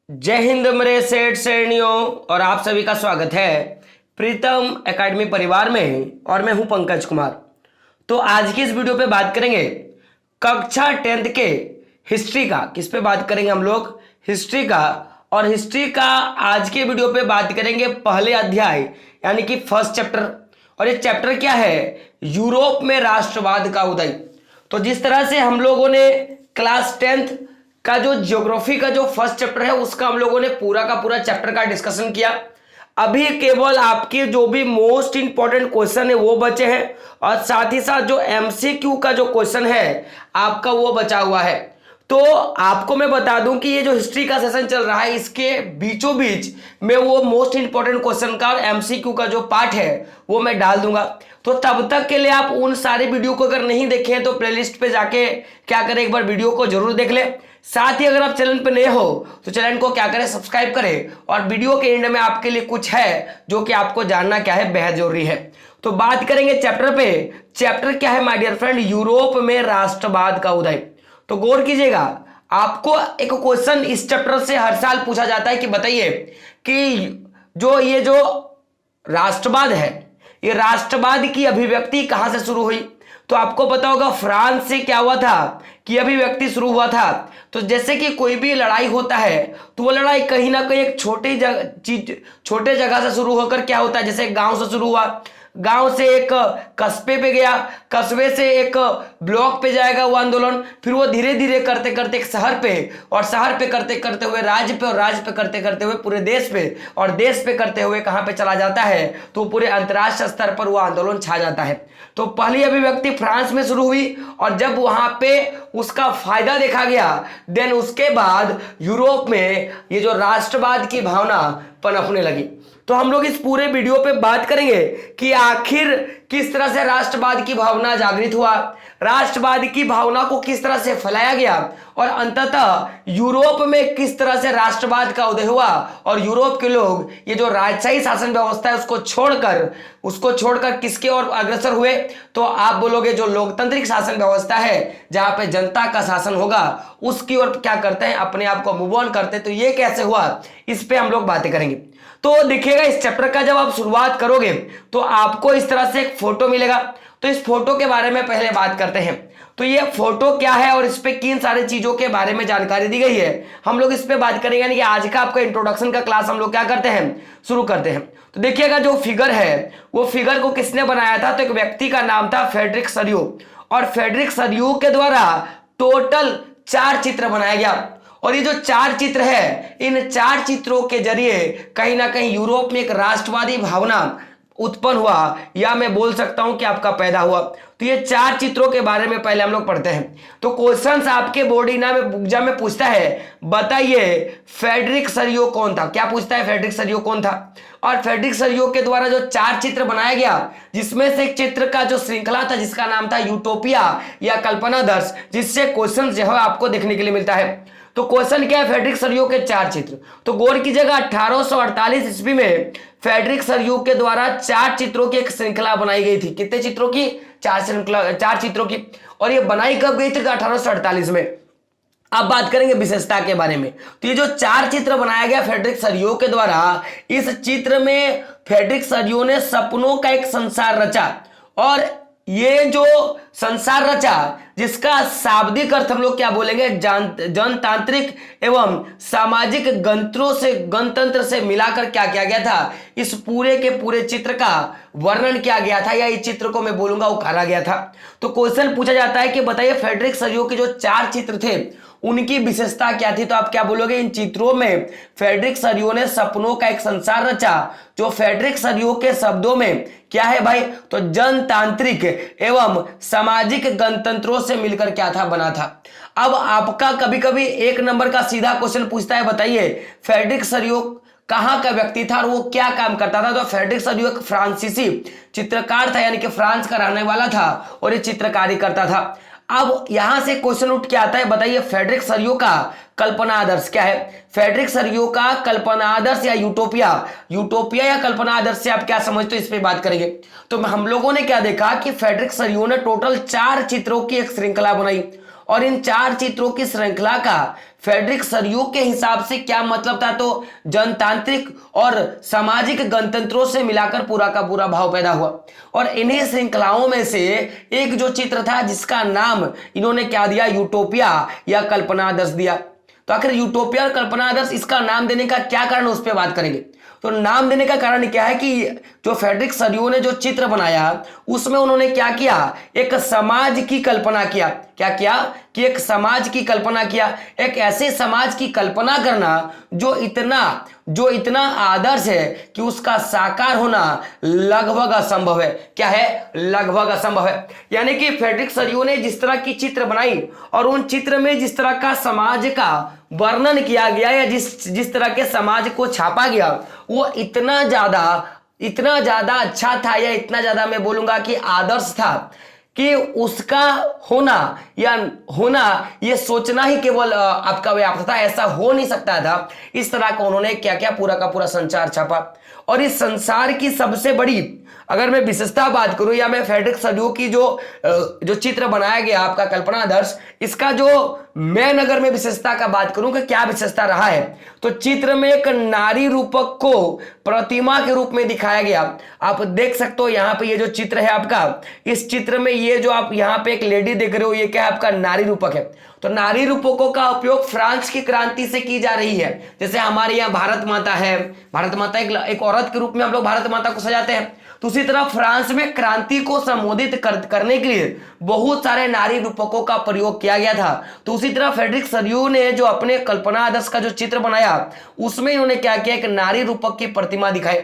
जय हिंद मेरे सेठ श्रेणियों और आप सभी का स्वागत है प्रीतम एकेडमी परिवार में। और मैं हूं पंकज कुमार। तो आज की इस वीडियो पे बात करेंगे कक्षा 10th के हिस्ट्री का। किस पे बात करेंगे हम लोग? हिस्ट्री का। और हिस्ट्री का आज के वीडियो पे बात करेंगे पहले अध्याय यानी कि फर्स्ट चैप्टर। और ये चैप्टर क्या है? यूरोप में राष्ट्रवाद का उदय। तो जिस तरह से हम लोगों ने क्लास 10th का जो ज्योग्राफी का जो फर्स्ट चैप्टर है उसका हम लोगों ने पूरा का पूरा चैप्टर का डिस्कशन किया। अभी केवल आपके जो भी मोस्ट इंपॉर्टेंट क्वेश्चन है वो बचे हैं और साथ ही साथ जो एमसीक्यू का जो क्वेश्चन है आपका वो बचा हुआ है। तो आपको मैं बता दूं कि ये जो हिस्ट्री का सेशन चल रहा है इसके बीचों बीच में वो मोस्ट इंपॉर्टेंट क्वेश्चन का और एमसीक्यू का जो पार्ट है वो मैं डाल दूंगा। तो तब तक के लिए आप उन सारे वीडियो को अगर नहीं देखे हैं तो प्लेलिस्ट पे जाके क्या करें, एक बार वीडियो को जरूर देख ले। साथ ही अगर आप चैनल पे नए हो तो चैनल को क्या करें, सब्सक्राइब करें। और वीडियो के एंड में आपके लिए कुछ है जो कि आपको जानना क्या है, बेहद जरूरी है। तो बात करेंगे चैप्टर पे। चैप्टर क्या है माय डियर फ्रेंड? यूरोप में राष्ट्रवाद का उदय। तो गौर कीजिएगा, आपको एक क्वेश्चन इस चैप्टर से हर साल पूछा जाता है कि बताइए कि ये जो राष्ट्रवाद है, ये राष्ट्रवाद की अभिव्यक्ति कहां से शुरू हुई? तो आपको पता होगा फ्रांस से क्या हुआ था कि अभिव्यक्ति शुरू हुआ था। तो जैसे कि कोई भी लड़ाई होता है तो वो लड़ाई कहीं ना कहीं एक छोटे जगह से शुरू होकर क्या होता है, जैसे गांव से शुरू हुआ, गांव से एक कस्बे पे गया, कस्बे से एक ब्लॉक पे जाएगा वो आंदोलन, फिर वो धीरे धीरे करते करते एक शहर पे, और शहर पे करते करते हुए राज्य पे, और राज्य पे करते करते हुए पूरे देश पे, और देश पे करते हुए कहां पे चला जाता है तो पूरे अंतरराष्ट्रीय स्तर पर वो आंदोलन छा जाता है। तो पहली अभिव्यक्ति फ्रांस में शुरू हुई और जब वहां पे उसका फायदा देखा गया देन उसके बाद यूरोप में ये जो राष्ट्रवाद की भावना पनपने लगी। तो हम लोग इस पूरे वीडियो पे बात करेंगे कि आखिर किस तरह से राष्ट्रवाद की भावना जागृत हुआ, राष्ट्रवाद की भावना को किस तरह से फैलाया गया, और अंततः यूरोप में किस तरह से राष्ट्रवाद का उदय हुआ, और यूरोप के लोग ये जो राजशाही शासन व्यवस्था है उसको छोड़कर किसके ओर अग्रसर हुए? तो आप बोलोगे जो लोकतांत्रिक शासन व्यवस्था है जहां पे जनता का शासन होगा उसकी ओर क्या करते हैं, अपने आप को मूव ऑन करते हैं। तो ये कैसे हुआ इस पे हम लोग बातें करेंगे। तो देखिएगा इस चैप्टर का जब आप शुरुआत करोगे तो आपको इस तरह से एक फोटो मिलेगा। तो इस फोटो के बारे में पहले बात करते हैं। तो ये फोटो क्या है और इस पे किन सारी चीजों के बारे में जानकारी दी गई है हम लोग इस पे बात करेंगे। यानी कि आज का आपका इंट्रोडक्शन का क्लास हम लोग क्या करते हैं, शुरू करते हैं। तो देखिएगा जो फिगर है वो फिगर को किसने बनाया था? तो एक व्यक्ति का नाम था फ्रेडरिक सरियो, और फ्रेडरिक सरियो के द्वारा टोटल 4 चित्र बनाया गया। और ये जो 4 चित्र है, इन 4 चित्रों के जरिए कहीं ना कहीं यूरोप में एक राष्ट्रवादी भावना उत्पन्न हुआ, या मैं बोल सकता हूं कि आपका पैदा हुआ। तो ये 4 चित्रों के बारे में पहले हम लोग पढ़ते हैं। तो क्वेश्चंस आपके बोर्ड एग्जाम में पूछता है, बताइए फ्रेडरिक सरियो कौन था? क्या पूछता है? फ्रेडरिक सरियो कौन था? और फ्रेडरिक सरियो के द्वारा जो 4 चित्र बनाया गया जिसमें से एक चित्र का जो श्रृंखला था जिसका नाम था यूटोपिया या कल्पना दर्श, जिससे क्वेश्चन जो है आपको देखने के लिए मिलता है। तो क्वेश्चन क्या है? फ्रेडरिक सरियो के 4 चित्र। तो गौर कीजिएगा 1848 ईस्वी में फ्रेडरिक सरियो के द्वारा 4 चित्रों की एक श्रृंखला बनाई गई थी। कितने चित्रों की? 4 चित्रों की। और ये बनाई कब गई थी? 1848 में। अब बात करेंगे विशेषता के बारे में। तो ये जो 4 चित्र बनाया गया फ्रेडरिक सरियो के द्वारा, इस चित्र में फ्रेडरिक सरियो ने सपनों का एक संसार रचा, और ये जो संसार रचा जिसका शाब्दिक अर्थ हम लोग क्या बोलेंगे, जनतांत्रिक एवं सामाजिक गणतंत्र से मिलाकर क्या किया गया था, इस पूरे के पूरे चित्र का वर्णन किया गया था, या इस चित्र को मैं बोलूंगा उखाड़ा गया था। तो क्वेश्चन पूछा जाता है कि बताइए फ्रेडरिक सरियो के जो 4 चित्र थे उनकी विशेषता क्या थी? तो आप क्या बोलोगे? इन चित्रों में फ्रेडरिक सरियो ने सपनों का एक संसार रचा, जो फ्रेडरिक सरियो के शब्दों में क्या है भाई? तो जनतांत्रिक एवं सामाजिक गणतंत्रों से मिलकर क्या था, बना था। अब आपका कभी कभी 1 नंबर का सीधा क्वेश्चन पूछता है, बताइए फ्रेडरिक सरियो कहां का व्यक्ति था और वो क्या काम करता था? तो फ्रेडरिक सरियो एक फ्रांसीसी चित्रकार था, यानी कि फ्रांस का रहने वाला था और ये चित्रकारी करता था। अब यहां से क्वेश्चन उठ के आता है, बताइए फ्रेडरिक सरियो का कल्पना आदर्श क्या है? फ्रेडरिक सरियो का कल्पना आदर्श या यूटोपिया या कल्पना आदर्श से आप क्या समझते हो, इस पे बात करेंगे। तो हम लोगों ने क्या देखा कि फ्रेडरिक सरियो ने टोटल 4 चित्रों की एक श्रृंखला बनाई, और इन 4 चित्रों की श्रृंखला का फ्रेडरिक सरियू के हिसाब से क्या मतलब था, तो जनतांत्रिक और सामाजिक गणतंत्रों से मिलाकर पूरा का पूरा भाव पैदा हुआ। और इन्हीं श्रृंखलाओं में से एक जो चित्र था जिसका नाम इन्होंने क्या दिया, यूटोपिया या कल्पना आदर्श दिया। तो आखिर यूटोपिया और कल्पना आदर्श इसका नाम देने का क्या कारण, उस पर बात करेंगे। तो नाम देने का कारण क्या है कि जो फ्रेडरिक सरियू ने जो चित्र बनाया उसमें उन्होंने क्या किया, एक समाज की कल्पना किया। क्या किया कि एक समाज की कल्पना किया, एक ऐसे समाज की कल्पना करना जो इतना आदर्श है कि उसका साकार होना लगभग असंभव है। क्या है, लगभग असंभव है। यानी कि फ्रेडरिक सरियू ने जिस तरह की चित्र बनाई और उन चित्र में जिस तरह का समाज का वर्णन किया गया या जिस तरह के समाज को छापा गया, वो इतना ज्यादा अच्छा था, या इतना ज्यादा मैं बोलूंगा कि आदर्श था कि उसका होना ये सोचना ही केवल आपका व्याप्त था, ऐसा हो नहीं सकता था। इस तरह का उन्होंने क्या क्या पूरा का पूरा संसार छापा। और इस संसार की सबसे बड़ी अगर मैं विशेषता बात करूं, या मैं फ्रेडरिक सरियू की जो चित्र बनाया गया आपका कल्पना आदर्श, इसका जो मैं अगर मैं विशेषता का बात करूं कि क्या विशेषता रहा है, तो चित्र में एक नारी रूपक को प्रतिमा के रूप में दिखाया गया। आप देख सकते हो यहाँ पे ये जो चित्र है आपका, इस चित्र में ये जो आप यहाँ पे एक लेडी देख रहे हो, ये क्या है आपका नारी रूपक है। तो नारी रूपकों का उपयोग फ्रांस की क्रांति से की जा रही है। जैसे हमारे यहाँ भारत माता है, भारत माता एक औरत के रूप में हम लोग भारत माता को सजाते हैं, तो उसी तरह फ्रांस में क्रांति को संबोधित करने के लिए बहुत सारे नारी रूपकों का प्रयोग किया गया था। तो उसी तरह फ्रेडरिक सरियू ने जो अपने कल्पना आदर्श का जो चित्र बनाया उसमें इन्होंने क्या किया, एक नारी रूपक की प्रतिमा दिखाई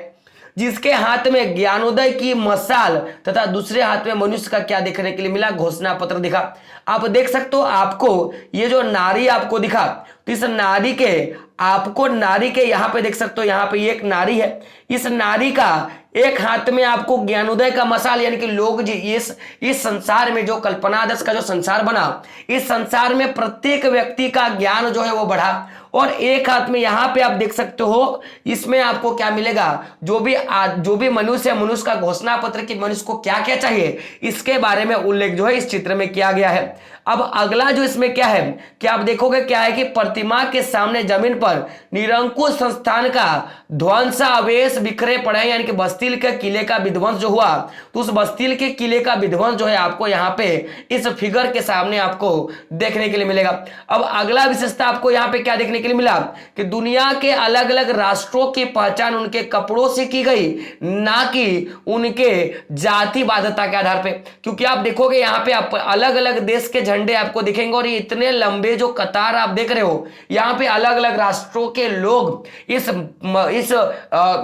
जिसके हाथ में ज्ञानोदय की मशाल तथा दूसरे हाथ में मनुष्य का क्या देखने के लिए मिला, घोषणा पत्र दिखा। आप देख सकते हो, आपको ये जो नारी आपको दिखा, तो इस नारी के यहाँ पे देख सकते हो, यहाँ पे एक नारी है। इस नारी का एक हाथ में आपको ज्ञानोदय का मशाल, यानी कि लोग जी इस संसार में जो कल्पना आदर्श का जो संसार बना, इस संसार में प्रत्येक व्यक्ति का ज्ञान जो है वो बढ़ा। और एक हाथ में यहाँ पे आप देख सकते हो, इसमें आपको क्या मिलेगा, जो भी मनुष्य का घोषणा पत्र की मनुष्य को क्या क्या चाहिए इसके बारे में उल्लेख जो है इस चित्र में किया गया है। अब अगला जो इसमें क्या है कि आप देखोगे क्या है कि प्रतिमा के सामने जमीन पर निरंकुश संस्थान का ध्वंसावशेष बिखरे पड़े हैं, यानी कि बस्तिल के किले का विध्वंस जो हुआ, तो उस बस्तिल के किले का विध्वंस जो है आपको यहाँ पे इस फिगर के सामने आपको देखने के लिए मिलेगा। अब अगला विशेषता आपको यहाँ पे क्या देखने के लिए मिला कि दुनिया के अलग अलग राष्ट्रों की पहचान उनके कपड़ों से की गई, ना कि उनके जाति बाध्यता के आधार पर। क्योंकि आप देखोगे यहाँ पे आप अलग अलग देश के झंडे आपको दिखेंगे, और ये इतने लंबे जो कतार आप देख रहे हो, यहाँ पे अलग अलग राष्ट्रों के लोग इस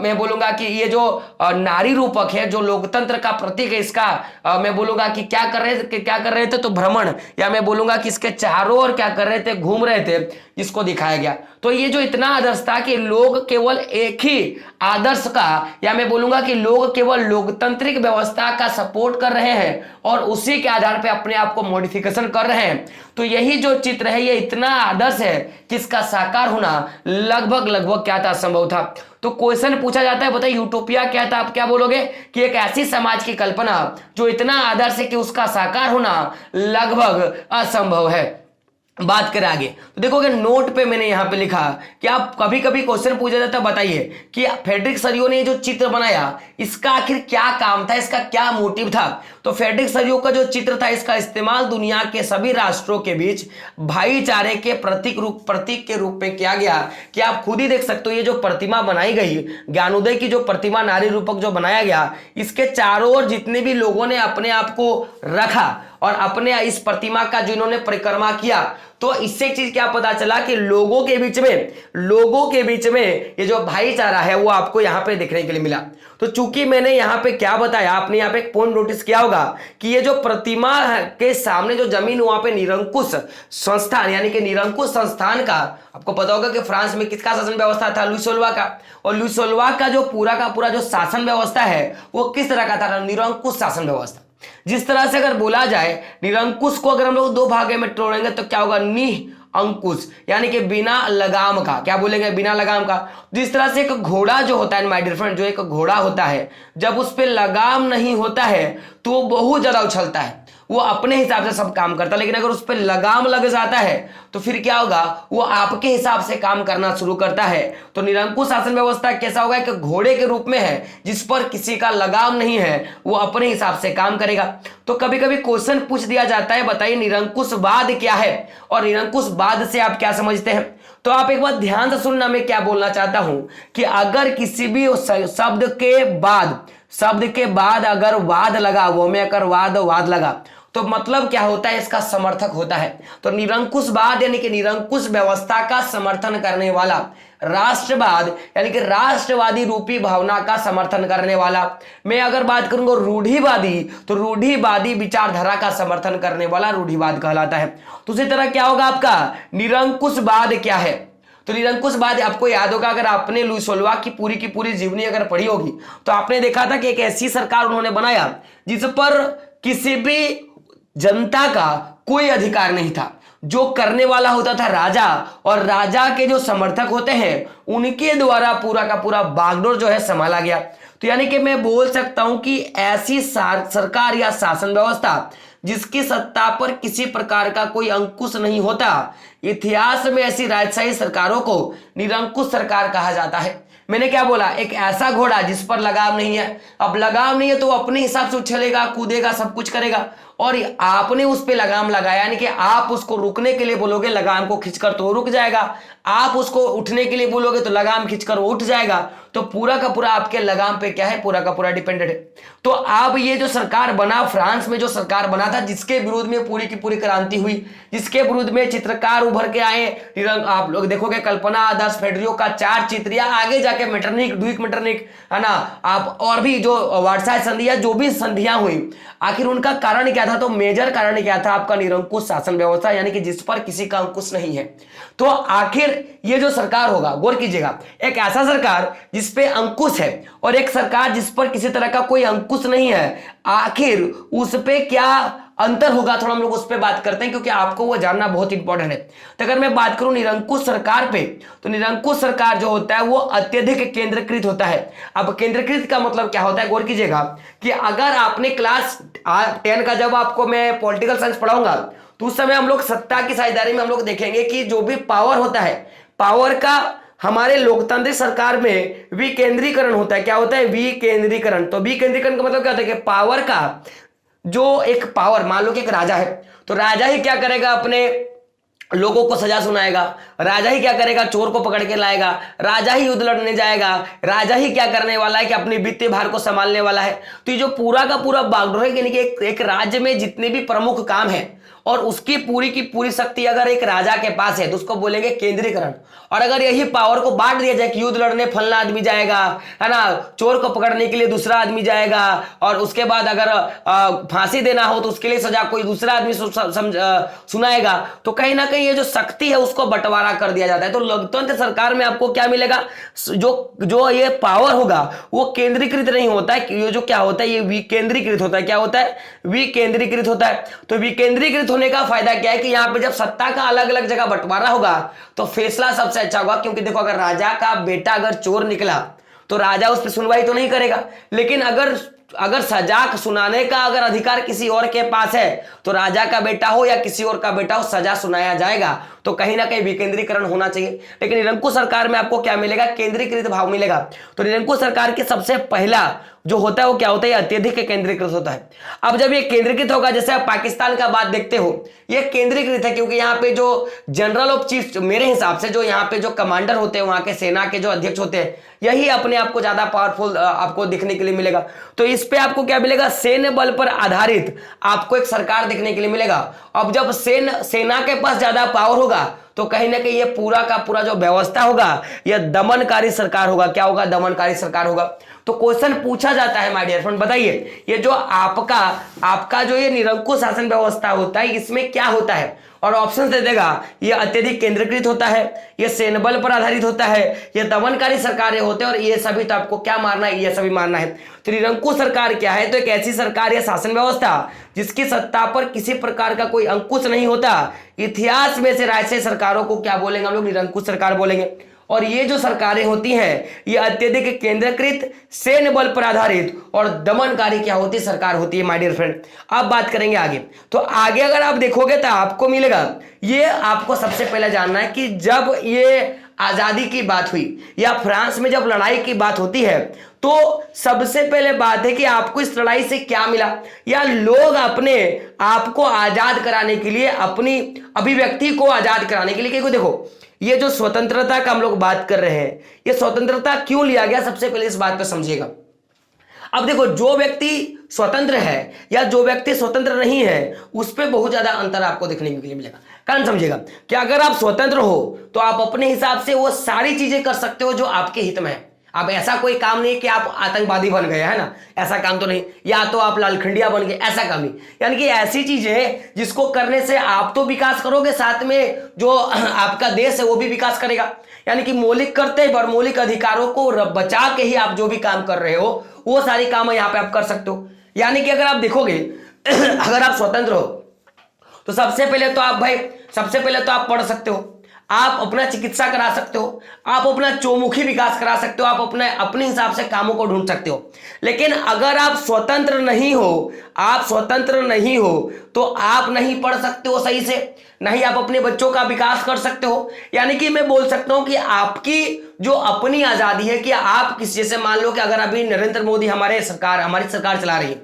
मैं बोलूंगा कि ये जो नारी रूपक है, जो लोकतंत्र का प्रतीक है, इसका मैं बोलूंगा कि क्या कर रहे थे, तो भ्रमण, या मैं बोलूंगा कि इसके चारों ओर क्या कर रहे थे, घूम रहे थे, इसको दिखाया गया। तो ये जो इतना आदर्श था कि लोग केवल एक ही आदर्श का, या मैं बोलूंगा कि लोग केवल लोकतांत्रिक व्यवस्था का सपोर्ट कर रहे हैं और उसी के आधार पे अपने आप को मॉडिफिकेशन कर रहे हैं। तो यही जो चित्र है ये इतना आदर्श है कि इसका साकार होना लगभग क्या था, संभव था। तो क्वेश्चन पूछा जाता है, बताइए यूटोपिया क्या था, आप क्या बोलोगे कि एक ऐसी समाज की कल्पना जो इतना आदर्श है कि उसका साकार होना लगभग असंभव है। बात करें आगे तो देखोगे नोट पे मैंने यहां पे लिखा कि आप कभी कभी क्वेश्चन पूछा जाता है, बताइए कि फ्रेडरिक सरियू ने जो चित्र बनाया इसका आखिर क्या काम था, इसका क्या मोटिव था। तो फ्रेडरिक सरियू का जो चित्र था इसका इस्तेमाल दुनिया के सभी राष्ट्रों के बीच भाईचारे के प्रतीक के रूप में किया गया। कि आप खुद ही देख सकते हो, ये जो प्रतिमा बनाई गई ज्ञानोदय की जो प्रतिमा नारी रूपक जो बनाया गया, इसके चारों ओर जितने भी लोगों ने अपने आप को रखा और अपने इस प्रतिमा का जिन्होंने परिक्रमा किया, तो इससे एक चीज क्या पता चला कि लोगों के बीच में ये जो भाईचारा है वो आपको यहाँ पे देखने के लिए मिला। तो चूंकि मैंने यहाँ पे क्या बताया, आपने यहाँ पे एक पॉइंट नोटिस किया होगा कि ये जो प्रतिमा के सामने जो जमीन वहां पे निरंकुश संस्थान, यानी कि निरंकुश संस्थान का, आपको पता होगा कि फ्रांस में किसका शासन व्यवस्था था, लुई 16 का। और लुई 16 का जो पूरा जो शासन व्यवस्था है वो किस तरह का था, निरंकुश शासन व्यवस्था। जिस तरह से अगर बोला जाए निरंकुश को अगर हम लोग दो भागे में तोड़ेंगे तो क्या होगा, अंकुश, यानी कि बिना लगाम का। क्या बोलेंगे, बिना लगाम का। जिस तरह से एक घोड़ा जो होता है माय डियर फ्रेंड, जो एक घोड़ा होता है जब उस पर लगाम नहीं होता है तो वो बहुत ज्यादा उछलता है, वो अपने हिसाब से सब काम करता है, लेकिन अगर उस पर लगाम लग जाता है तो फिर क्या होगा, वो आपके हिसाब से काम करना शुरू करता है। तो निरंकुश शासन व्यवस्था कैसा होगा कि घोड़े के रूप में है, जिस पर किसी का लगाम नहीं है, वो अपने हिसाब से काम करेगा। तो कभी कभी क्वेश्चन पूछ दिया जाता है, बताइए निरंकुशवाद क्या है और निरंकुशवाद से आप क्या समझते हैं। तो आप एक बार ध्यान से सुनना, मैं क्या बोलना चाहता हूं कि अगर किसी भी शब्द के बाद अगर वाद लगा, वो में अगर वाद लगा तो मतलब क्या होता है, इसका समर्थक होता है। तो निरंकुशवाद यानी कि निरंकुश व्यवस्था का समर्थन करने वाला, राष्ट्रवाद यानी कि राष्ट्रवादी रूपी भावना का समर्थन करने वाला। मैं अगर बात करूंगा रूढ़िवादी, तो रूढ़िवादी विचारधारा का समर्थन करने वाला रूढ़िवाद कहलाता है। तो उसी तरह क्या होगा आपका निरंकुशवाद क्या है, तो निरंकुशवाद आपको याद होगा, अगर आपने लुई सोल्वा की पूरी जीवनी अगर पढ़ी होगी तो आपने देखा था कि एक ऐसी सरकार उन्होंने बनाया जिस पर किसी भी जनता का कोई अधिकार नहीं था। जो करने वाला होता था राजा, और राजा के जो समर्थक होते हैं उनके द्वारा पूरा का पूरा बागडोर जो है संभाला गया। तो यानी कि मैं बोल सकता हूं कि ऐसी सरकार या शासन व्यवस्था जिसकी सत्ता पर किसी प्रकार का कोई अंकुश नहीं होता, इतिहास में ऐसी राजशाही सरकारों को निरंकुश सरकार कहा जाता है। मैंने क्या बोला, एक ऐसा घोड़ा जिस पर लगाम नहीं है। अब लगाम नहीं है तो अपने हिसाब से उछलेगा, कूदेगा, सब कुछ करेगा, और आपने उस पे लगाम लगाया, यानी कि आप उसको रुकने के लिए बोलोगे लगाम को खींचकर तो रुक जाएगा, आप उसको उठने के लिए बोलोगे तो लगाम खींचकर वो उठ जाएगा। तो पूरा का पूरा आपके लगाम पे क्या है, पूरा का पूरा डिपेंडेंट है। तो अब ये जो सरकार बना, फ्रांस में जो सरकार बना था, जिसके विरोध में पूरी की पूरी क्रांति हुई, जिसके विरोध में चित्रकार उभर के आए, आप लोग देखोगे कल्पना आदर्श, फेडरियो का 4 चित्र, या आगे जाके मेटरनिक, ड्यूक मेटरनिक, है ना, आप और भी जो वर्साय संधियां, जो भी संधियां हुई, आखिर उनका कारण क्या था, तो मेजर कारण क्या था, आपका निरंकुश शासन व्यवस्था, यानी कि जिस पर किसी का अंकुश नहीं है। तो आखिर ये जो सरकार होगा, गौर कीजिएगा, एक ऐसा सरकार जिसपे अंकुश है और एक सरकार जिस पर किसी तरह का कोई अंकुश नहीं है, आखिर उस पे क्या अंतर होगा, थोड़ा हम लोग उस पर बात करते हैं, क्योंकि आपको वो जानना बहुत इंपॉर्टेंट है। तो अगर मैं बात करूं निरंकुश सरकार पे, तो निरंकुश सरकार जो होता है वो अत्यधिक केंद्रीकृत होता है। अब केंद्रीकृत का मतलब क्या होता है, गौर कीजिएगा कि अगर आपने क्लास 10 का जब आपको मैं पॉलिटिकल साइंस पढ़ाऊंगा, तो उस समय हम लोग सत्ता की साझेदारी में हम लोग देखेंगे कि जो भी पावर होता है, पावर का हमारे लोकतांत्रिक सरकार में विकेंद्रीकरण होता है। क्या होता है, विकेंद्रीकरण। तो विकेंद्रीकरण का मतलब क्या होता है कि पावर का जो एक पावर, मान लो कि एक राजा है, तो राजा ही क्या करेगा, अपने लोगों को सजा सुनाएगा, राजा ही क्या करेगा, चोर को पकड़ के लाएगा, राजा ही युद्ध लड़ने जाएगा, राजा ही क्या करने वाला है कि अपने वित्तीय भार को संभालने वाला है। तो ये जो पूरा का पूरा बागडोर है, यानी कि एक राज्य में जितने भी प्रमुख काम है और उसकी पूरी की पूरी शक्ति अगर एक राजा के पास है तो उसको बोलेंगे केंद्रीकरण। और अगर यही पावर को बांट दिया जाए कि युद्ध लड़ने फलना आदमी जाएगा, है ना, चोर को पकड़ने के लिए दूसरा आदमी जाएगा, और उसके बाद अगर फांसी देना हो तो उसके लिए सजा कोई दूसरा आदमी सुनाएगा, तो कहीं ना कहीं ये जो शक्ति है उसको बंटवारा कर दिया जाता है। तो लोकतंत्र सरकार में आपको क्या मिलेगा, जो ये पावर होगा वो केंद्रीकृत नहीं होता है, ये जो क्या होता है, ये विकेंद्रीकृत होता है। क्या होता है, विकेंद्रीकृत होता है। तो विकेंद्रीकृत होने का फायदा क्या है कि यहां पे जब सत्ता का अलग अलग जगह बंटवारा होगा तो फैसला सबसे अच्छा होगा, क्योंकि देखो अगर राजा का बेटा अगर चोर निकला तो राजा उस पर सुनवाई तो नहीं करेगा, लेकिन अगर सजा सुनाने का अगर अधिकार किसी और के पास है तो राजा का बेटा हो या किसी और का बेटा हो, सजा सुनाया जाएगा। तो कहीं ना कहीं विकेंद्रीकरण होना चाहिए। लेकिन निरंकुश सरकार में आपको क्या मिलेगा, केंद्रीकृत भाव मिलेगा। तो निरंकुश सरकार के सबसे पहला जो होता है वो क्या होता है, अत्यधिक केंद्रीकृत होता है। अब जब ये केंद्रीकृत होगा, जैसे आप पाकिस्तान का बात देखते हो, ये केंद्रीकृत है क्योंकि यहाँ पे जो जनरल ऑफ चीफ, मेरे हिसाब से जो यहाँ पे जो कमांडर होते हैं, वहां के सेना के जो अध्यक्ष होते हैं, यही अपने आप को ज्यादा पावरफुल आपको दिखने के लिए मिलेगा। तो इस पे आपको क्या मिलेगा, सैन्य बल पर आधारित आपको एक सरकार देखने के लिए मिलेगा। अब जब सेना के पास ज्यादा पावर होगा तो कहीं ना कहीं ये पूरा का पूरा जो व्यवस्था होगा यह दमनकारी सरकार होगा। क्या होगा, दमनकारी सरकार होगा। तो क्वेश्चन पूछा जाता है माय डियर फ्रेंड, बताइए ये जो आपका जो ये निरंकुश शासन व्यवस्था होता है इसमें क्या होता है, और ऑप्शन दे देगा, ये अत्यधिक केंद्रीकृत होता है, ये सैन्य बल पर आधारित होता है, ये दमनकारी सरकारें होते हैं, और ये सभी तो आपको क्या मारना है, ये सभी मारना है। तो निरंकुश सरकार क्या है, तो एक ऐसी सरकार या शासन व्यवस्था जिसकी सत्ता पर किसी प्रकार का कोई अंकुश नहीं होता। इतिहास में से राजशाही सरकारों को क्या बोलेंगे हम लोग, निरंकुश सरकार बोलेंगे। और ये जो सरकारें होती हैं ये अत्यधिक केंद्रीकृत, सैन्य बल पर आधारित और दमनकारी क्या होती है, सरकार होती है माय डियर फ्रेंड। अब बात करेंगे आगे। तो आगे अगर आप देखोगे तो आपको मिलेगा, ये आपको सबसे पहले जानना है कि जब ये आजादी की बात हुई या फ्रांस में जब लड़ाई की बात होती है तो सबसे पहले बात है कि आपको इस लड़ाई से क्या मिला, या लोग अपने आप को आजाद कराने के लिए, अपनी अभिव्यक्ति को आजाद कराने के लिए, क्योंकि देखो ये जो स्वतंत्रता का हम लोग बात कर रहे हैं, ये स्वतंत्रता क्यों लिया गया, सबसे पहले इस बात को समझिएगा। अब देखो जो व्यक्ति स्वतंत्र है या जो व्यक्ति स्वतंत्र नहीं है उस पर बहुत ज्यादा अंतर आपको देखने के लिए मिलेगा। कारण समझिएगा कि अगर आप स्वतंत्र हो तो आप अपने हिसाब से वो सारी चीजें कर सकते हो जो आपके हित में है। अब ऐसा कोई काम नहीं कि आप आतंकवादी बन गए, है ना, ऐसा काम तो नहीं, या तो आप लालखंडिया बन गए, ऐसा काम नहीं। यानी कि ऐसी चीजें जिसको करने से आप तो विकास करोगे, साथ में जो आपका देश है वो भी विकास करेगा। यानी कि मौलिक कर्तव्य और मौलिक अधिकारों को बचा के ही आप जो भी काम कर रहे हो वो सारी काम यहाँ पे आप कर सकते हो। यानी कि अगर आप देखोगे अगर आप स्वतंत्र हो तो सबसे पहले तो आप पढ़ सकते हो, आप अपना चिकित्सा करा सकते हो, आप अपना चौमुखी विकास करा सकते हो, आप अपने हिसाब से कामों को ढूंढ सकते हो। लेकिन अगर आप स्वतंत्र नहीं हो तो आप नहीं पढ़ सकते हो सही से, नहीं आप अपने बच्चों का विकास कर सकते हो। यानी कि मैं बोल सकता हूं कि आपकी जो अपनी आजादी है कि आप किसी, जैसे मान लो कि अगर अभी नरेंद्र मोदी हमारी सरकार चला रही है,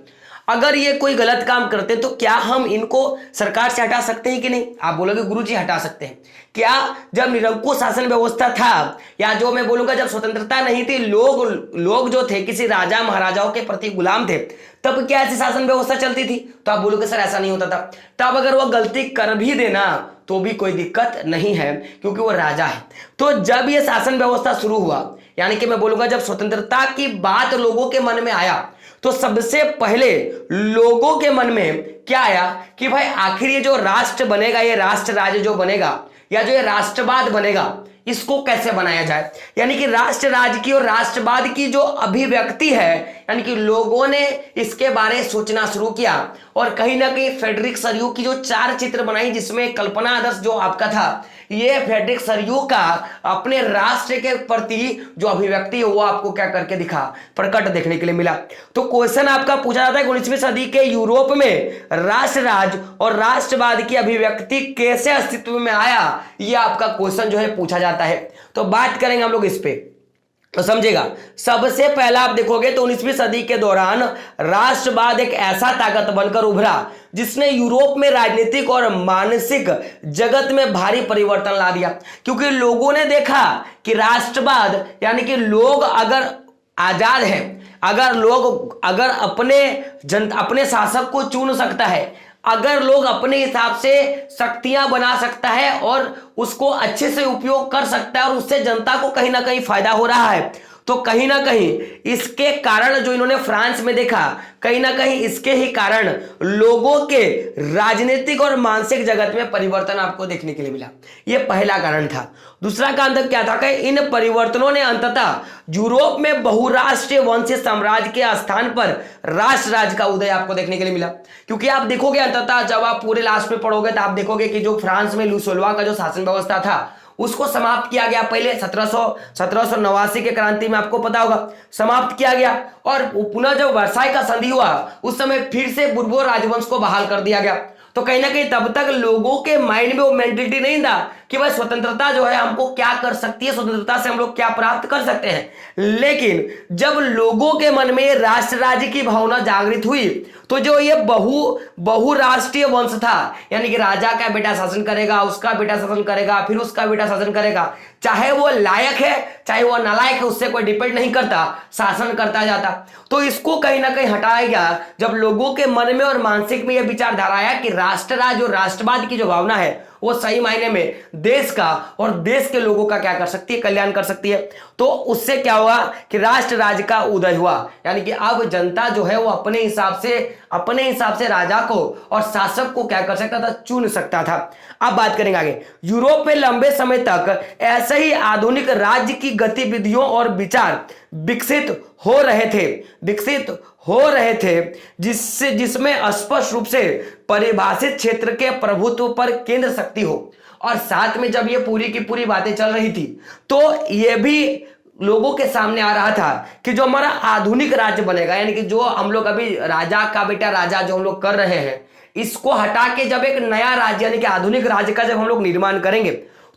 अगर ये कोई गलत काम करते तो क्या हम इनको सरकार से हटा सकते हैं कि नहीं? आप बोलोगे गुरुजी हटा सकते हैं। क्या जब निरंकुश शासन व्यवस्था था, या जो मैं बोलूंगा जब स्वतंत्रता नहीं थी, लोग जो थे किसी राजा महाराजाओं के प्रति गुलाम थे, तब क्या ऐसी शासन व्यवस्था चलती थी? तो आप बोलोगे सर ऐसा नहीं होता था। तब अगर वो गलती कर भी देना तो भी कोई दिक्कत नहीं है क्योंकि वो राजा है। तो जब ये शासन व्यवस्था शुरू हुआ, यानी कि मैं बोलूंगा जब स्वतंत्रता की बात लोगों के मन में आया तो सबसे पहले लोगों के मन में क्या आया कि भाई आखिर ये जो राष्ट्र बनेगा, ये राष्ट्र राज्य जो बनेगा या जो ये राष्ट्रवाद बनेगा, इसको कैसे बनाया जाए। यानी कि राष्ट्र राज्य की और राष्ट्रवाद की जो अभिव्यक्ति है, यानी कि लोगों ने इसके बारे में सोचना शुरू किया और कहीं ना कहीं फ्रेडरिक सरयू की जो 4 चित्र बनाई, जिसमें कल्पना आदर्श जो आपका था, ये फ्रेडरिक सरयू का अपने राष्ट्र के प्रति जो अभिव्यक्ति है वो आपको क्या करके दिखा, प्रकट देखने के लिए मिला। तो क्वेश्चन आपका पूछा जाता है 19वीं सदी के यूरोप में राष्ट्र राज्य और राष्ट्रवाद की अभिव्यक्ति कैसे अस्तित्व में आया, ये आपका क्वेश्चन जो है पूछा जाता है। तो बात करेंगे हम लोग इस पे, तो समझेगा। सबसे पहला आप देखोगे तो 19वीं सदी के दौरान राष्ट्रवाद एक ऐसा ताकत बनकर उभरा जिसने यूरोप में राजनीतिक और मानसिक जगत में भारी परिवर्तन ला दिया। क्योंकि लोगों ने देखा कि राष्ट्रवाद, यानी कि लोग अगर आजाद हैं, अगर अपने शासक को चुन सकता है, अगर लोग अपने हिसाब से शक्तियां बना सकता है और उसको अच्छे से उपयोग कर सकता है और उससे जनता को कहीं ना कहीं फायदा हो रहा है, तो कहीं ना कहीं इसके कारण जो इन्होंने फ्रांस में देखा, कहीं ना कहीं इसके ही कारण लोगों के राजनीतिक और मानसिक जगत में परिवर्तन आपको देखने के लिए मिला। यह पहला कारण था। दूसरा कारण क्या था कि इन परिवर्तनों ने अंततः यूरोप में बहुराष्ट्रीय वंशीय साम्राज्य के स्थान पर राष्ट्र राज्य का उदय आपको देखने के लिए मिला। क्योंकि आप देखोगे अंततः जब आप पूरे लास्ट में पढ़ोगे तो आप देखोगे कि जो फ्रांस में लुई सोलवा का जो शासन व्यवस्था था उसको समाप्त किया गया। पहले 1789 के क्रांति में आपको पता होगा समाप्त किया गया, और पुनः जब वर्साई का संधि हुआ उस समय फिर से बुर्बोर राजवंश को बहाल कर दिया गया। तो कहीं ना कहीं तब तक लोगों के माइंड में वो मेंटेलिटी नहीं था कि भाई स्वतंत्रता जो है हमको क्या कर सकती है, स्वतंत्रता से हम लोग क्या प्राप्त कर सकते हैं। लेकिन जब लोगों के मन में राष्ट्र राज्य की भावना जागृत हुई तो जो ये बहुराष्ट्रीय वंश था, यानी कि राजा का बेटा शासन करेगा, उसका बेटा शासन करेगा, फिर उसका बेटा शासन करेगा, चाहे वो लायक है चाहे वो नालायक है, उससे कोई डिपेंड नहीं करता, शासन करता जाता। तो इसको कहीं ना कहीं हटाया गया जब लोगों के मन में और मानसिक में यह विचारधारा आया कि राष्ट्र राज्य और राष्ट्रवाद की जो भावना है वो सही मायने में देश का और देश के लोगों का क्या कर सकती है, कल्याण कर सकती है। तो उससे क्या हुआ कि राष्ट्र राज्य का उदय हुआ, यानी कि अब जनता जो है वो अपने हिसाब से राजा को और शासक को क्या कर सकता था, चुन सकता था। अब बात करेंगे आगे। यूरोप में लंबे समय तक ऐसे ही आधुनिक राज्य की गतिविधियों और विचार विकसित हो रहे थे जिसमें स्पष्ट रूप से परिभाषित क्षेत्र के प्रभुत्व पर केंद्र शक्ति हो और साथ में जब ये पूरी की पूरी बातें चल रही थी तो ये भी लोगों के सामने आ रहा था कि जो हमारा आधुनिक राज्य बनेगा, यानी कि जो हम लोग अभी राजा का बेटा राजा जो हम लोग कर रहे हैं, इसको हटा के जब एक नया राज्य यानी कि आधुनिक राज्य का जब हम लोग निर्माण करेंगे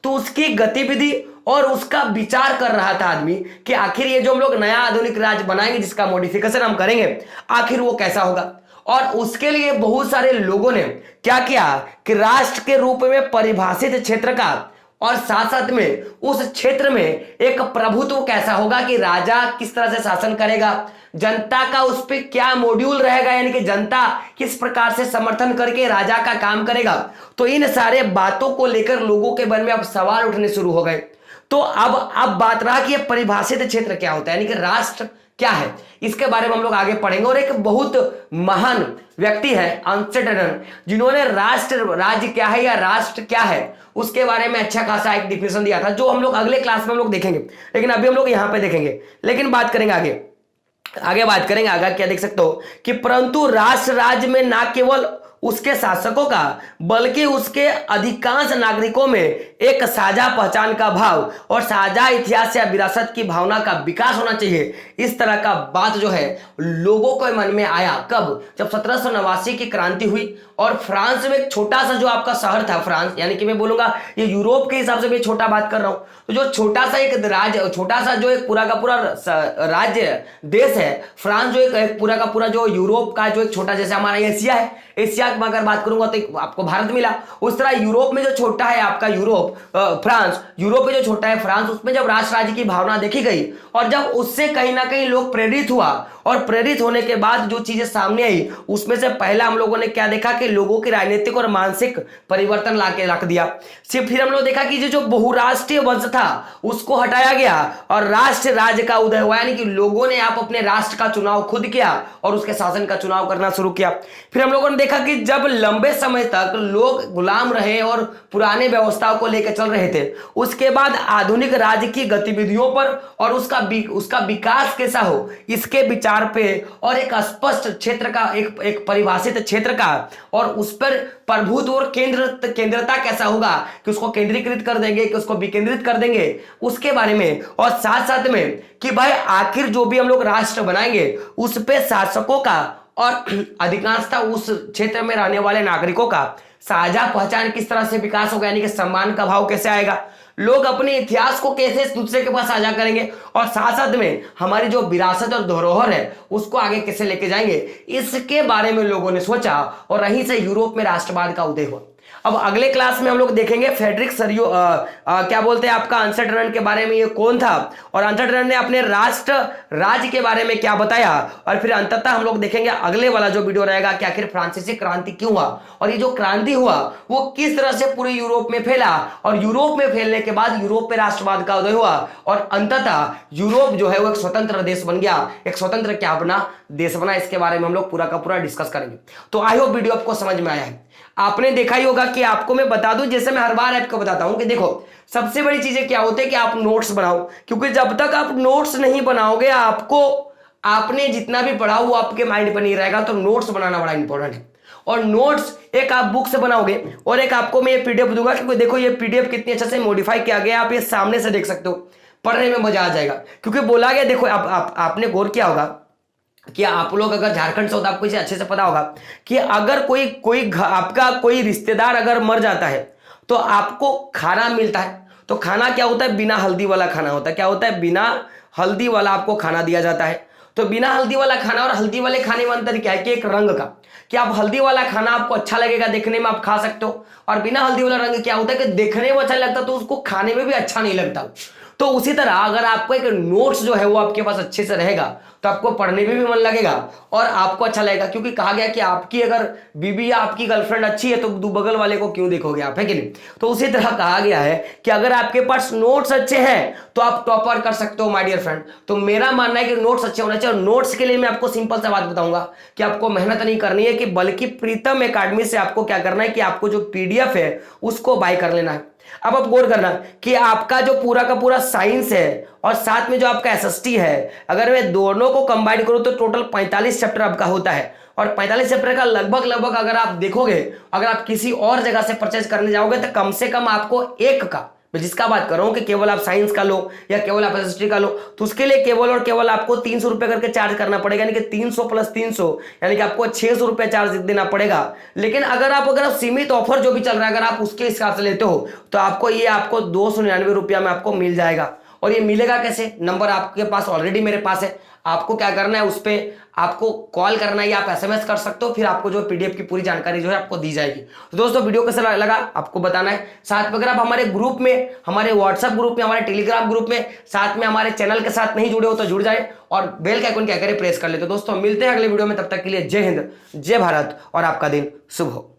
तो उसकी गतिविधि और उसका विचार कर रहा था आदमी कि आखिर ये जो हम लोग नया आधुनिक राज्य बनाएंगे जिसका मॉडिफिकेशन हम करेंगे आखिर वो कैसा होगा। और उसके लिए बहुत सारे लोगों ने क्या किया कि राष्ट्र के रूप में परिभाषित क्षेत्र का और साथ साथ में उस क्षेत्र में एक प्रभुत्व कैसा होगा कि राजा किस तरह से शासन करेगा, जनता का उस पर क्या मॉड्यूल रहेगा, यानी कि जनता किस प्रकार से समर्थन करके राजा का काम करेगा। तो इन सारे बातों को लेकर लोगों के मन में अब सवाल उठने शुरू हो गए। तो अब बात रहा कि यह परिभाषित क्षेत्र क्या होता है, यानी कि राष्ट्र क्या है, इसके बारे में हम लोग आगे पढ़ेंगे। और एक बहुत महान व्यक्ति है आर्नस्टडन, जिन्होंने राष्ट्र राज्य क्या है या राष्ट्र क्या है उसके बारे में अच्छा खासा एक डिफिनेशन दिया था, जो हम लोग अगले क्लास में हम लोग देखेंगे, लेकिन अभी हम लोग यहां पे देखेंगे। लेकिन बात करेंगे आगे बात करेंगे आगे क्या देख सकते हो कि परंतु राष्ट्र राज्य में ना केवल उसके शासकों का बल्कि उसके अधिकांश नागरिकों में एक साझा पहचान का भाव और साझा इतिहास या विरासत की भावना का विकास होना चाहिए। इस तरह का बात जो है लोगों के मन में आया कब, जब 1789 की क्रांति हुई और फ्रांस में एक छोटा सा जो आपका शहर था फ्रांस, यानी कि मैं बोलूंगा ये यूरोप के हिसाब से मैं छोटा बात कर रहा हूं, तो जो छोटा सा एक राज्य, छोटा सा जो एक पूरा का पूरा राज्य देश है फ्रांस, जो एक पूरा का पूरा जो यूरोप का जो एक छोटा, जैसे हमारा एशिया है, एशिया में अगर बात करूंगा तो आपको भारत मिला, उस तरह यूरोप में जो छोटा है आपका फ्रांस, यूरोप में जो छोटा है फ्रांस, उसमें जब राष्ट्र राज्य की भावना देखी गई और जब उससे कहीं ना कहीं लोग प्रेरित हुआ और प्रेरित होने के बाद जो चीजें सामने आई उसमें से पहला हम लोगों ने क्या देखा कि लोगों की राजनीतिक और मानसिक परिवर्तन लाके रख दिया। फिर हम लोग देखा कि जो बहुराष्ट्रीय वंश था उसको हटाया गया और राष्ट्र राज्य का उदय हुआ, यानी कि लोगों ने आप अपने राष्ट्र का चुनाव खुद किया और उसके शासन का चुनाव करना शुरू किया। फिर हम लोगों ने देखा कि जब लंबे समय तक लोग गुलाम रहे और पुराने व्यवस्थाओं को लेकर चल रहे थे, उसके बाद आधुनिक राज्य की गतिविधियों पर और उसका विकास कैसा हो इसके विचार पे और एक स्पष्ट क्षेत्र का एक परिभाषित क्षेत्र का और उस पर प्रभुत्व और केंद्रता कैसा होगा कि उसको केंद्रीकृत कर देंगे कि उसको विकेंद्रित कर देंगे उसके बारे में, और साथ साथ में कि भाई आखिर जो भी हम लोग राष्ट्र बनाएंगे उस पे शासकों का और अधिकांशतः उस क्षेत्र में रहने वाले नागरिकों का साझा पहचान किस तरह से विकास होगा, यानी कि सम्मान का भाव कैसे आएगा, लोग अपने इतिहास को कैसे दूसरे के पास साझा करेंगे और साथ साथ में हमारी जो विरासत और धरोहर है उसको आगे कैसे लेके जाएंगे, इसके बारे में लोगों ने सोचा और वहीं से यूरोप में राष्ट्रवाद का उदय हुआ। अब अगले क्लास में हम लोग देखेंगे फ्रेडरिक सरियो क्या बोलते हैं आपका आर्नस्टडन के बारे में, ये कौन था और आर्नस्टडन ने अपने राष्ट्र राज्य के बारे में क्या बताया, और फिर अंततः हम लोग देखेंगे अगले वाला जो वीडियो रहेगा कि आखिर फ्रांसीसी क्रांति क्यों हुआ और ये जो क्रांति हुआ वो किस तरह से पूरे यूरोप में फैला और यूरोप में फैलने के बाद यूरोप में राष्ट्रवाद का उदय हुआ और अंततः यूरोप जो है वो एक स्वतंत्र देश बन गया, एक स्वतंत्र क्या बना, देश बना। इसके बारे में हम लोग पूरा का पूरा डिस्कस करेंगे। तो आई होप वीडियो आपको समझ में आया है। आपने देखा ही होगा कि आपको मैं बता दूं, जैसे मैं हर बार आपको बताता हूं कि देखो सबसे बड़ी चीजें क्या होती है कि आप नोट्स बनाओ, क्योंकि जब तक आप नोट्स नहीं बनाओगे आपने जितना भी पढ़ा वो आपके माइंड पर नहीं रहेगा। तो नोट्स बनाना बड़ा इंपॉर्टेंट है और नोट्स एक आप बुक से बनाओगे और एक आपको मैं ये पीडीएफ दूंगा, क्योंकि देखो ये पीडीएफ कितनी अच्छे से मॉडिफाई किया गया, आप ये सामने से देख सकते हो, पढ़ने में मजा आ जाएगा। क्योंकि बोला गया, देखो आपने गौर किया होगा कि आप लोग अगर झारखंड से हो तो आपको इसे अच्छे से पता होगा कि अगर आपका कोई रिश्तेदार अगर मर जाता है तो आपको खाना मिलता है, तो खाना क्या होता है, बिना हल्दी वाला खाना होता है। क्या होता है, बिना हल्दी वाला आपको खाना दिया जाता है। तो बिना हल्दी वाला खाना और हल्दी वाले खाने में अंतर क्या है कि एक रंग का, कि आप हल्दी वाला खाना आपको अच्छा लगेगा देखने में, आप खा सकते हो, और बिना हल्दी वाला रंग क्या होता है कि देखने में अच्छा लगता तो उसको खाने में भी अच्छा नहीं लगता। तो उसी तरह अगर आपको एक नोट्स जो है वो आपके पास अच्छे से रहेगा तो आपको पढ़ने में भी मन लगेगा और आपको अच्छा लगेगा, क्योंकि कहा गया कि आपकी अगर बीबी या आपकी गर्लफ्रेंड अच्छी है तो बगल वाले को क्यों देखोगे आप, है कि नहीं। तो उसी तरह कहा गया है कि अगर आपके पास नोट्स अच्छे हैं तो आप टॉपर कर सकते हो माय डियर फ्रेंड। तो मेरा मानना है कि नोट्स अच्छे होने चाहिए और नोट्स के लिए मैं आपको सिंपल सा बात बताऊंगा कि आपको मेहनत नहीं करनी है, कि बल्कि प्रीतम एकेडमी से आपको क्या करना है कि आपको जो पीडीएफ है उसको बाय कर लेना है। अब आप गौर करना कि आपका जो पूरा का पूरा साइंस है और साथ में जो आपका एसएसटी है, अगर मैं दोनों को कंबाइन करूं तो टोटल 45 चैप्टर आपका होता है। और 45 चैप्टर का लगभग अगर आप देखोगे, अगर आप किसी और जगह से परचेज करने जाओगे तो कम से कम आपको एक का, मैं जिसका बात कर रहा हूं कि केवल आप साइंस का लो या केवल आप एसएसटी का लो, तो उसके लिए केवल और केवल आपको 300 रुपए करके चार्ज करना पड़ेगा, यानी कि 300 + 300 यानी कि आपको 600 रुपए चार्ज देना पड़ेगा। लेकिन अगर आप सीमित ऑफर जो भी चल रहा है, अगर आप उसके हिसाब से लेते हो तो आपको 299 रुपया में आपको मिल जाएगा। और ये मिलेगा कैसे? नंबर आपके पास ऑलरेडी मेरे पास है, आपको क्या करना है, उस पर आपको कॉल करना है या आप एसएमएस कर सकते हो, फिर आपको जो पीडीएफ की पूरी जानकारी जो है आपको दी जाएगी। तो दोस्तों वीडियो कैसा लगा आपको बताना है। साथ में अगर आप हमारे ग्रुप में, हमारे व्हाट्सएप ग्रुप में, हमारे टेलीग्राम ग्रुप में, साथ में हमारे चैनल के साथ नहीं जुड़े हो तो जुड़ जाए और बेल का आइकन क्या करें, प्रेस कर ले। तो दोस्तों मिलते हैं अगले वीडियो में, तब तक के लिए जय हिंद, जय भारत और आपका दिन शुभ हो।